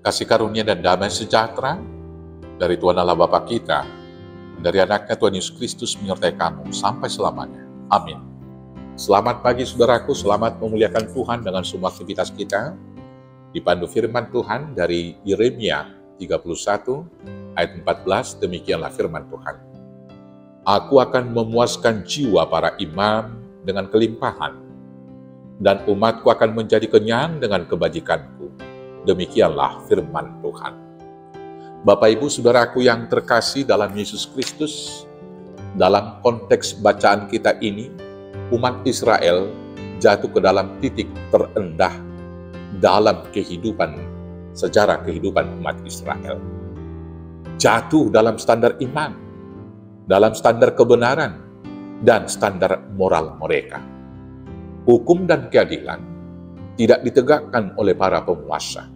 Kasih karunia dan damai sejahtera dari Tuhan Allah Bapa kita, dari anaknya Tuhan Yesus Kristus menyertai kamu sampai selamanya. Amin. Selamat pagi saudaraku, selamat memuliakan Tuhan dengan semua aktivitas kita. Dipandu firman Tuhan dari Yeremia 31 ayat 14, demikianlah firman Tuhan. Aku akan memuaskan jiwa para imam dengan kelimpahan, dan umatku akan menjadi kenyang dengan kebajikanku. Demikianlah firman Tuhan. Bapak Ibu Saudaraku yang terkasih dalam Yesus Kristus, dalam konteks bacaan kita ini, umat Israel jatuh ke dalam titik terendah dalam kehidupan, sejarah kehidupan umat Israel. Jatuh dalam standar iman, dalam standar kebenaran, dan standar moral mereka. Hukum dan keadilan tidak ditegakkan oleh para penguasa.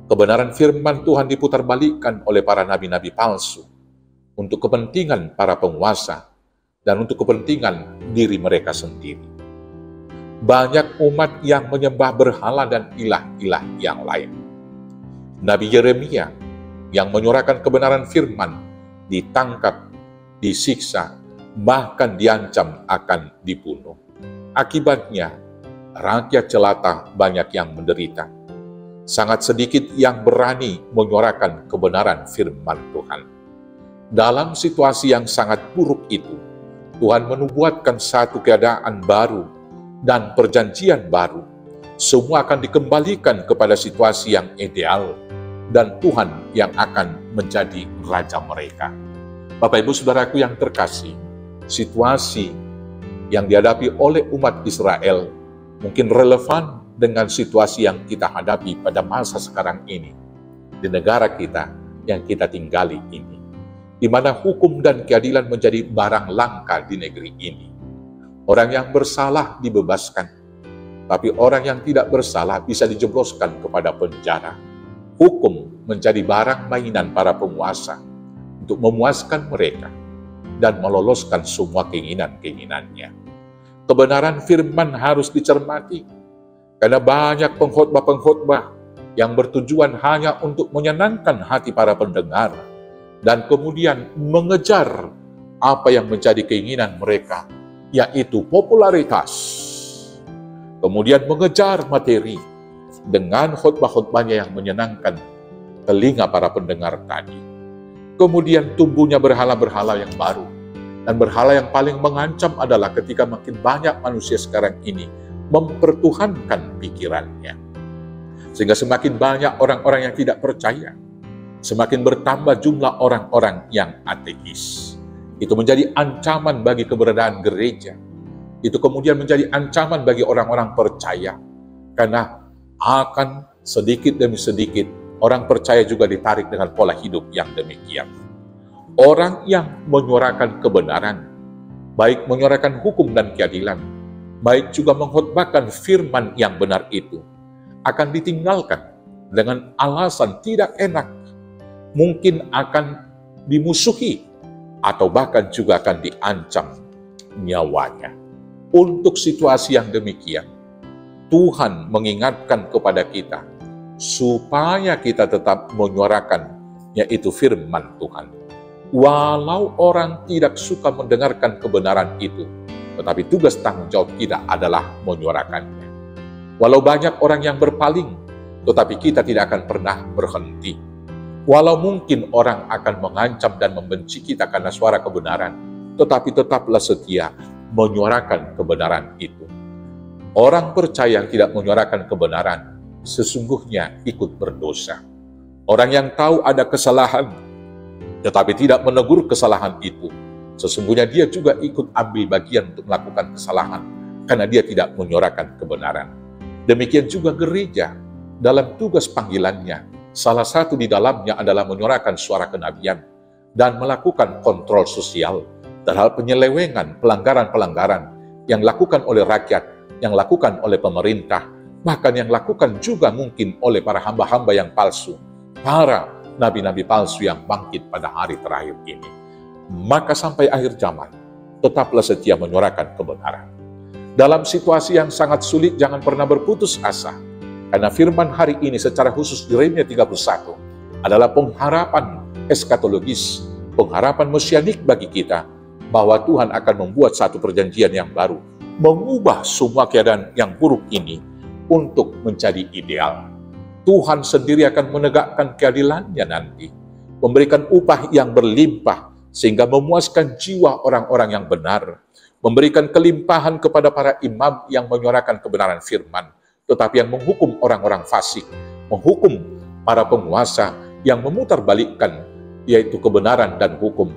Kebenaran firman Tuhan diputarbalikkan oleh para nabi-nabi palsu untuk kepentingan para penguasa dan untuk kepentingan diri mereka sendiri. Banyak umat yang menyembah berhala dan ilah-ilah yang lain. Nabi Yeremia yang menyuarakan kebenaran firman ditangkap, disiksa, bahkan diancam akan dibunuh. Akibatnya, rakyat jelata banyak yang menderita. Sangat sedikit yang berani menyuarakan kebenaran firman Tuhan. Dalam situasi yang sangat buruk itu, Tuhan menubuatkan satu keadaan baru dan perjanjian baru. Semua akan dikembalikan kepada situasi yang ideal, dan Tuhan yang akan menjadi raja mereka. Bapak Ibu Saudaraku yang terkasih, situasi yang dihadapi oleh umat Israel mungkin relevan dengan situasi yang kita hadapi pada masa sekarang ini, di negara kita yang kita tinggali ini, di mana hukum dan keadilan menjadi barang langka di negeri ini. Orang yang bersalah dibebaskan, tapi orang yang tidak bersalah bisa dijebloskan kepada penjara. Hukum menjadi barang mainan para penguasa untuk memuaskan mereka dan meloloskan semua keinginan-keinginannya. Kebenaran firman harus dicermati, karena banyak pengkhotbah-pengkhotbah yang bertujuan hanya untuk menyenangkan hati para pendengar dan kemudian mengejar apa yang menjadi keinginan mereka, yaitu popularitas. Kemudian mengejar materi dengan khotbah-khotbahnya yang menyenangkan telinga para pendengar tadi. Kemudian tumbuhnya berhala-berhala yang baru. Dan berhala yang paling mengancam adalah ketika makin banyak manusia sekarang ini mempertuhankan pikirannya. Sehingga semakin banyak orang-orang yang tidak percaya, semakin bertambah jumlah orang-orang yang ateis. Itu menjadi ancaman bagi keberadaan gereja. Itu kemudian menjadi ancaman bagi orang-orang percaya. Karena akan sedikit demi sedikit orang percaya juga ditarik dengan pola hidup yang demikian. Orang yang menyuarakan kebenaran, baik menyuarakan hukum dan keadilan, baik juga mengkhotbahkan firman yang benar itu, akan ditinggalkan dengan alasan tidak enak, mungkin akan dimusuhi, atau bahkan juga akan diancam nyawanya. Untuk situasi yang demikian, Tuhan mengingatkan kepada kita, supaya kita tetap menyuarakan, yaitu firman Tuhan. Walau orang tidak suka mendengarkan kebenaran itu, tetapi tugas tanggung jawab kita adalah menyuarakannya. Walau banyak orang yang berpaling, tetapi kita tidak akan pernah berhenti. Walau mungkin orang akan mengancam dan membenci kita karena suara kebenaran, tetapi tetaplah setia menyuarakan kebenaran itu. Orang percaya yang tidak menyuarakan kebenaran, sesungguhnya ikut berdosa. Orang yang tahu ada kesalahan, tetapi tidak menegur kesalahan itu, sesungguhnya dia juga ikut ambil bagian untuk melakukan kesalahan, karena dia tidak menyuarakan kebenaran. Demikian juga gereja, dalam tugas panggilannya, salah satu di dalamnya adalah menyuarakan suara kenabian, dan melakukan kontrol sosial, terhadap penyelewengan, pelanggaran-pelanggaran, yang dilakukan oleh rakyat, yang dilakukan oleh pemerintah, bahkan yang dilakukan juga mungkin oleh para hamba-hamba yang palsu, para nabi-nabi palsu yang bangkit pada hari terakhir ini. Maka sampai akhir zaman, tetaplah setia menyuarakan kebenaran. Dalam situasi yang sangat sulit, jangan pernah berputus asa. Karena firman hari ini secara khusus di Yeremia 31 adalah pengharapan eskatologis, pengharapan mesianik bagi kita, bahwa Tuhan akan membuat satu perjanjian yang baru, mengubah semua keadaan yang buruk ini untuk menjadi ideal. Tuhan sendiri akan menegakkan keadilannya nanti, memberikan upah yang berlimpah, sehingga memuaskan jiwa orang-orang yang benar, memberikan kelimpahan kepada para imam yang menyuarakan kebenaran firman, tetapi yang menghukum orang-orang fasik, menghukum para penguasa yang memutarbalikkan, yaitu kebenaran dan hukum,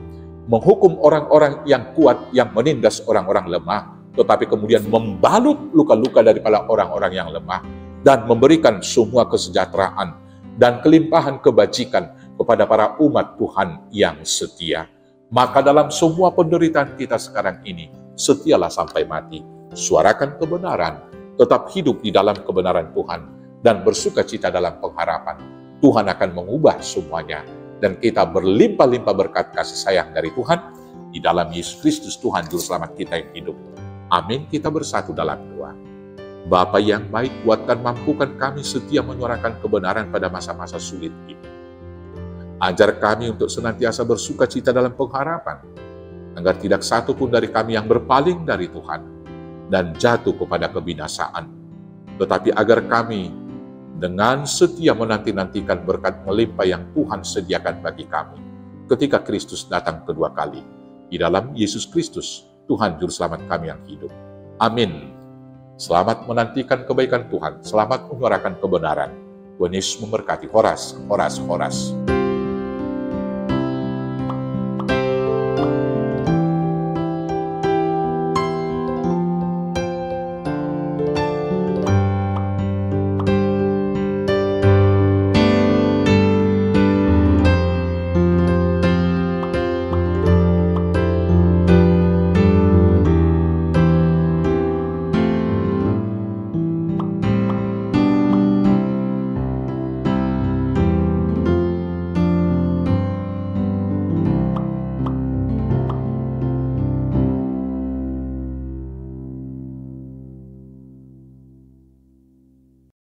menghukum orang-orang yang kuat yang menindas orang-orang lemah, tetapi kemudian membalut luka-luka daripada orang-orang yang lemah, dan memberikan semua kesejahteraan dan kelimpahan kebajikan kepada para umat Tuhan yang setia. Maka dalam semua penderitaan kita sekarang ini, setialah sampai mati, suarakan kebenaran, tetap hidup di dalam kebenaran Tuhan, dan bersukacita dalam pengharapan. Tuhan akan mengubah semuanya, dan kita berlimpah-limpah berkat kasih sayang dari Tuhan, di dalam Yesus Kristus Tuhan Juru Selamat kita yang hidup. Amin. Kita bersatu dalam doa. Bapa yang baik, kuatkan, mampukan kami setia menyuarakan kebenaran pada masa-masa sulit ini. Ajar kami untuk senantiasa bersukacita dalam pengharapan, agar tidak satu pun dari kami yang berpaling dari Tuhan dan jatuh kepada kebinasaan, tetapi agar kami dengan setia menanti-nantikan berkat melimpah yang Tuhan sediakan bagi kami ketika Kristus datang kedua kali. Di dalam Yesus Kristus, Tuhan Juru Selamat kami yang hidup. Amin. Selamat menantikan kebaikan Tuhan, selamat menyuarakan kebenaran. Tuhan Yesus memberkati. Horas, horas, horas.